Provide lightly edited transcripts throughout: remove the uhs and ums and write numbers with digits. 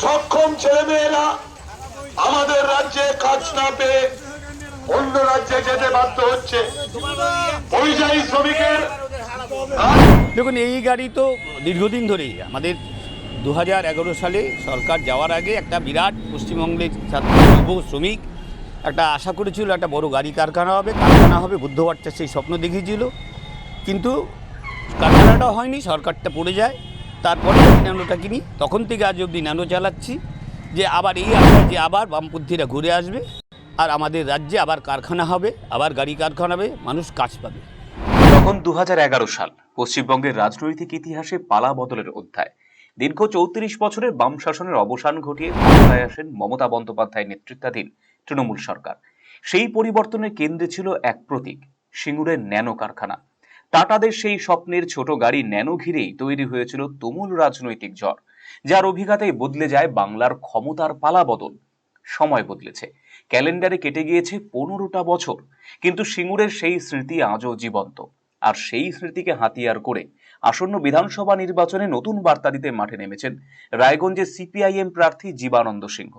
সক্ষম ছেলেমেয়েরা আমাদের রাজ্যে কাজ না পেয়ে অন্য রাজ্যে যেতে বাধ্য হচ্ছে। পরিযায়ী শ্রমিকের দেখুন, এই গাড়ি তো দীর্ঘদিন ধরেই আমাদের 2011 সালে সরকার যাওয়ার আগে একটা বিরাট পশ্চিমবঙ্গের ছাত্র যুব শ্রমিক একটা আশা করেছিল একটা বড় গাড়ি কারখানা হবে বুদ্ধবাচ্চা সেই স্বপ্ন দেখিয়েছিল। কিন্তু কারখানাটা হয়নি, সরকারটা পড়ে যায়। তারপরে আমি ন্যানোটা কিনি, তখন থেকে আজ অবধি ন্যানো চালাচ্ছি, যে আবার এই আশায় যে আবার বামপন্থীরা ঘুরে আসবে আর আমাদের রাজ্যে আবার কারখানা হবে, আবার গাড়ি কারখানা হবে, মানুষ কাজ পাবে। তখন 2011 সাল পশ্চিমবঙ্গের রাজনৈতিক ইতিহাসে পালা বদলের অধ্যায়। দীর্ঘ 34 বছরের বাম শাসনের অবসান ঘটিয়ে ক্ষমতায় আসেন মমতা বন্দ্যোপাধ্যায় নেতৃত্বাধীন তৃণমূল সরকার। সেই পরিবর্তনের কেন্দ্রে ছিল এক প্রতীক, সিঙ্গুরের ন্যানো কারখানা। টাটাদের সেই স্বপ্নের ছোট গাড়ি ন্যানো ঘিরেই তৈরি হয়েছিল তুমুল রাজনৈতিক ঝড়, যার অভিঘাতেই বদলে যায় বাংলার ক্ষমতার পালা বদল। সময় বদলেছে, ক্যালেন্ডারে কেটে গিয়েছে 15টা বছর, কিন্তু সিঙ্গুরের সেই স্মৃতি আজও জীবন্ত। আর সেই স্মৃতিকে হাতিয়ার করে আসন্ন বিধানসভা নির্বাচনে নতুন বার্তা দিতে মাঠে নেমেছেন রায়গঞ্জের সিপিআইএম প্রার্থী জীবানন্দ সিংহ।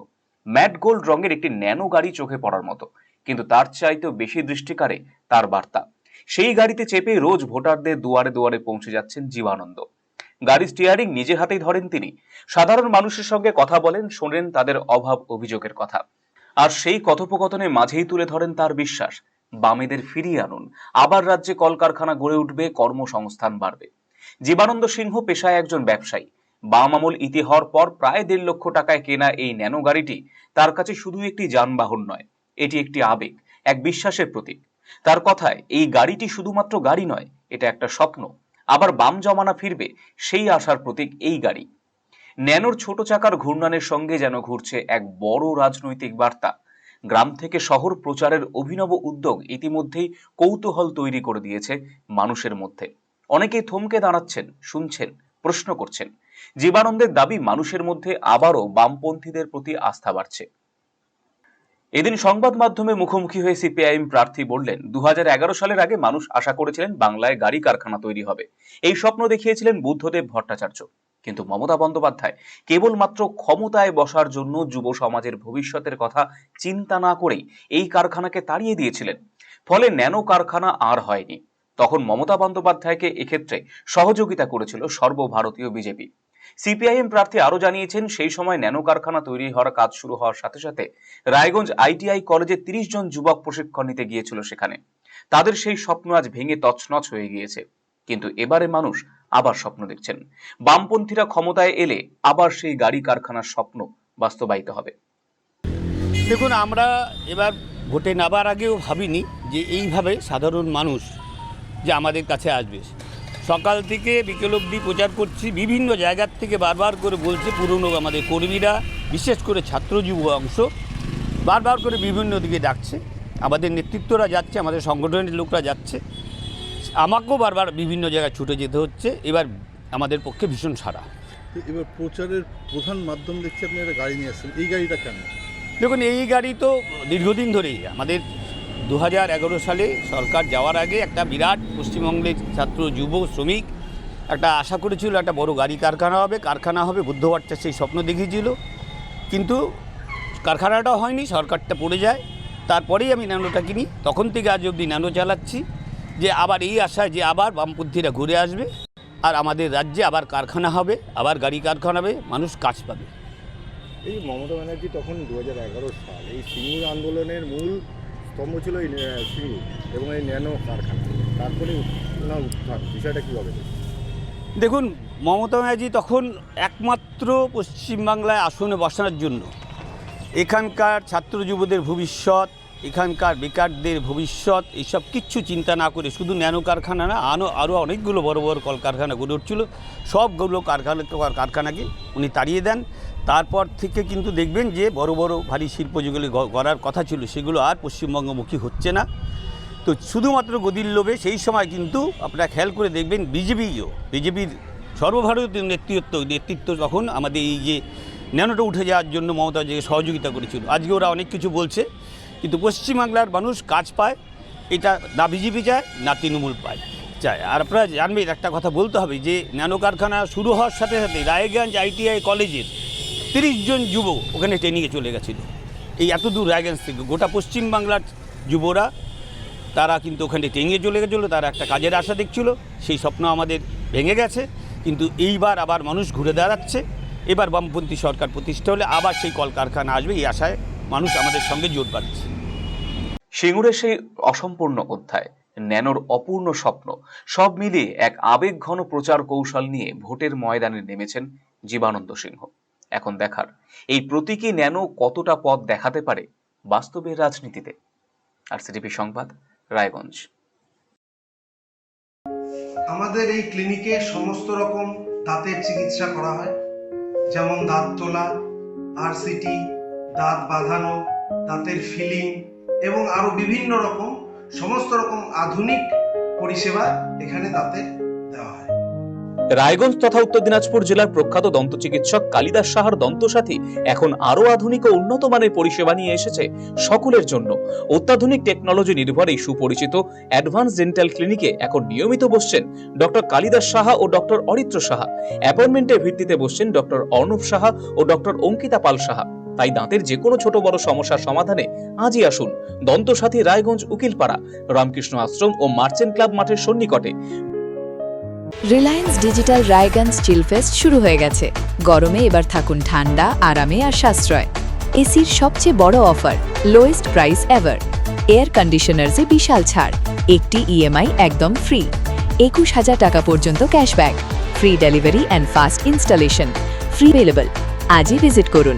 ম্যাট গোল্ড রঙের একটি ন্যানো গাড়ি চোখে পড়ার মতো, কিন্তু তার চাইতেও বেশি দৃষ্টি কাড়ে তার বার্তা। সেই গাড়িতে চেপে রোজ ভোটারদের দুয়ারে দুয়ারে পৌঁছে যাচ্ছেন জীবানন্দ। গাড়ির স্টিয়ারিং নিজের হাতেই ধরেন তিনি, সাধারণ মানুষের সঙ্গে কথা বলেন, শোনেন তাদের অভাব অভিযোগের কথা। আর সেই কথোপকথনের মাঝেই তুলে ধরেন তার বিশ্বাস, বামেদের ফিরিয়ে আনুন, আবার রাজ্যে কলকারখানা গড়ে উঠবে, কর্মসংস্থান বাড়বে। জীবানন্দ সিংহ পেশায় একজন ব্যবসায়ী। বাম আমল ইতি হওয়ার পর প্রায় 1.5 লক্ষ টাকায় কেনা এই ন্যানো গাড়িটি তার কাছে শুধু একটি যানবাহন নয়, এটি একটি আবেগ, এক বিশ্বাসের প্রতীক। তার কথায় এই গাড়িটি শুধুমাত্র গাড়ি নয়, এটা একটা স্বপ্ন। আবার বাম জমানা ফিরবে, সেই আশার প্রতীক এই গাড়ি। ন্যানোর ছোট চাকার ঘূর্ণনের সঙ্গে যেন ঘুরছে এক বড় রাজনৈতিক বার্তা। গ্রাম থেকে শহর প্রচারের অভিনব উদ্যোগ ইতিমধ্যেই কৌতূহল তৈরি করে দিয়েছে মানুষের মধ্যে। অনেকেই থমকে দাঁড়াচ্ছেন, শুনছেন, প্রশ্ন করছেন। জীবানন্দের দাবি, মানুষের মধ্যে আবারও বামপন্থীদের প্রতি আস্থা বাড়ছে। এদিন সংবাদ মাধ্যমে মুখোমুখি হয়ে সিপিআইএম প্রার্থী বললেন, 2011 সালের আগে মানুষ আশা করেছিলেন বাংলায় গাড়ি কারখানা তৈরি হবে, এই স্বপ্ন দেখিয়েছিলেন বুদ্ধদেব ভট্টাচার্য। কিন্তু মমতা বন্দ্যোপাধ্যায় কেবলমাত্র ক্ষমতায় বসার জন্য যুব সমাজের ভবিষ্যতের কথা চিন্তা না করেই এই কারখানাকে তাড়িয়ে দিয়েছিলেন। ফলে ন্যানো কারখানা আর হয়নি। তখন মমতা বন্দ্যোপাধ্যায়কে এক্ষেত্রে সহযোগিতা করেছিল সর্বভারতীয় বিজেপি। সিপিআইএম প্রার্থী আরো জানিয়েছেন, সেই সময় ন্যানো কারখানা তৈরি হওয়ার কাজ শুরু হওয়ার সাথে সাথে রায়গঞ্জ আইটিআই কলেজে 30 জন যুবক প্রশিক্ষণ নিতে গিয়েছিল সেখানে। তাদের সেই স্বপ্ন আজ ভেঙে তছনছ হয়ে গিয়েছে। কিন্তু এবারে মানুষ আবার স্বপ্ন দেখছেন, বামপন্থীরা ক্ষমতায় এলে আবার সেই গাড়ি কারখানার স্বপ্ন বাস্তবায়িত হবে। দেখুন, আমরা এবার ভোটে নামার আগেও ভাবিনি যে এইভাবে সাধারণ মানুষ যে আমাদের কাছে আসবে। সকাল থেকে বিকেল অবধি প্রচার করছি, বিভিন্ন জায়গার থেকে বারবার করে বলছে, পুরনো আমাদের কর্মীরা, বিশেষ করে ছাত্র যুব অংশ বারবার করে বিভিন্ন দিকে ডাকছে, আমাদের নেতৃত্বরা যাচ্ছে, আমাদের সংগঠনের লোকরা যাচ্ছে, আমাকেও বারবার বিভিন্ন জায়গায় ছুটে যেতে হচ্ছে। এবার আমাদের পক্ষে ভীষণ সাড়া। এবার প্রচারের প্রধান মাধ্যম দেখছি আপনি একটা গাড়ি নিয়ে আসছেন, এই গাড়িটা কেন? দেখুন, এই গাড়ি তো দীর্ঘদিন ধরেই আমাদের 2011 সালে সরকার যাওয়ার আগে একটা বিরাট পশ্চিমবঙ্গের ছাত্র যুব শ্রমিক একটা আশা করেছিল একটা বড় গাড়ি কারখানা হবে বুদ্ধবাচ্চা সেই স্বপ্ন দেখিয়েছিল। কিন্তু কারখানাটা হয়নি, সরকারটা পড়ে যায়। তারপরেই আমি ন্যানোটা কিনি, তখন থেকে আজ অবধি ন্যানো চালাচ্ছি, যে আবার এই আশায় যে আবার বামপন্থীরা ঘুরে আসবে আর আমাদের রাজ্যে আবার কারখানা হবে, আবার গাড়ি কারখানা হবে, মানুষ কাজ পাবে। এই মমতা ব্যানার্জি তখন 2011 সাল এই সিঙ্গুর আন্দোলনের মূল স্তম্ভ ছিল এই সিঙ্গুর এবং এই ন্যানো কারখানা, তারপরে বিষয়টা কীভাবে? দেখুন, মমতা ব্যানার্জি তখন একমাত্র পশ্চিমবাংলায় আসনে বসানোর জন্য এখানকার ছাত্র যুবদের ভবিষ্যৎ, এখানকার বেকারদের ভবিষ্যৎ, এইসব কিচ্ছু চিন্তা না করে শুধু ন্যানো কারখানা না, আরও অনেকগুলো বড় বড় কলকারখানা গড়ে উঠছিল, সবগুলো কারখানাকে উনি তাড়িয়ে দেন। তারপর থেকে কিন্তু দেখবেন যে বড় বড় ভারী শিল্প যেগুলি গড়ার কথা ছিল সেগুলো আর পশ্চিমবঙ্গমুখী হচ্ছে না। তো শুধুমাত্র গদির লোভে সেই সময় কিন্তু আপনারা খেয়াল করে দেখবেন বিজেপির সর্বভারতীয় নেতৃত্ব তখন আমাদের এই যে ন্যানোটা উঠে যাওয়ার জন্য মমতা যে সহযোগিতা করেছিল। আজকে ওরা অনেক কিছু বলছে, কিন্তু পশ্চিমবাংলার মানুষ কাজ পায়, এটা না বিজেপি চায় না তৃণমূল চায়। আর আপনারা জানবেন, একটা কথা বলতে হবে যে ন্যানো কারখানা শুরু হওয়ার সাথে সাথে রায়গঞ্জ আইটিআই কলেজের 30 জন যুব ওখানে ট্রেনিংয়ে চলে গেছিলো। এই এত দূর রায়গঞ্জ থেকে গোটা পশ্চিমবাংলার যুবরা তারা কিন্তু ওখানে ট্রেনিংয়ে চলে গেছিলো, তারা একটা কাজের আশা দেখছিল, সেই স্বপ্ন আমাদের ভেঙে গেছে। কিন্তু এইবার আবার মানুষ ঘুরে দাঁড়াচ্ছে, এবার বামপন্থী সরকার প্রতিষ্ঠা হলে আবার সেই কলকারখানা আসবে, এই আশায় মানুষ আমাদের সঙ্গে জোট বাঁধছে। সিঙ্গুরের সেই অসম্পূর্ণ অধ্যায়, ন্যানোর অপূর্ণ স্বপ্ন, সব মিলিয়ে এক আবেগঘন প্রচার কৌশল নিয়ে ভোটের ময়দানে নেমেছেন জীবানন্দ সিংহ। এখন দেখার এই প্রতীকী ন্যানো কতটা পথ দেখাতে পারে বাস্তবের রাজনীতিতে। আরসিটিভি সংবাদ, রায়গঞ্জ। আমাদের এই ক্লিনিকে সমস্ত রকম দাঁতের চিকিৎসা করা হয়, যেমন দাঁত তোলা, আরসিটি, দাঁত বাঁধানো, দাঁতের ফিলিং এবং আরো বিভিন্ন রকম সমস্ত রকম আধুনিক পরিষেবা এখানে দাঁতের দেওয়া হয়। রায়গঞ্জ তথা উত্তর দিনাজপুর জেলার প্রখ্যাত দন্ত চিকিৎসক কালিদাস সাহার দন্তসাথী এখন আরো আধুনিক ও উন্নত মানের পরিষেবা নিয়ে এসেছে সকলের জন্য। অত্যাধুনিক টেকনোলজি নির্ভর এই সুপরিচিত অ্যাডভান্স ডেন্টাল ক্লিনিকে এখন নিয়মিত বসছেন ডক্টর কালিদাস সাহা ও ডক্টর অরিত্র সাহা। অ্যাপয়েন্টমেন্টের ভিত্তিতে বসছেন ডক্টর অর্ণব সাহা ও ডক্টর অঙ্কিতা পাল সাহা। তাই দাঁতের যে কোনো ছোট বড় সমস্যার সমাধানে আজই আসুন দন্তসাথী, রায়গঞ্জ উকিলপাড়া, রামকৃষ্ণ আশ্রম ও মার্চেন্ট ক্লাব মাঠের সন্নিকটে। রিলায়েন্স ডিজিটাল রায়গঞ্জ চিলফেস্ট শুরু হয়ে গেছে। গরমে এবার থাকুন ঠান্ডা, আরামে আর সাশ্রয়। এসির সবচেয়ে বড় offer, lowest price ever. Air কন্ডিশনার্সে বিশাল ছাড়, একটি ইএমআই একদম ফ্রি, 21,000 টাকা পর্যন্ত cashback, free delivery and fast installation, free available. আজই ভিজিট করুন।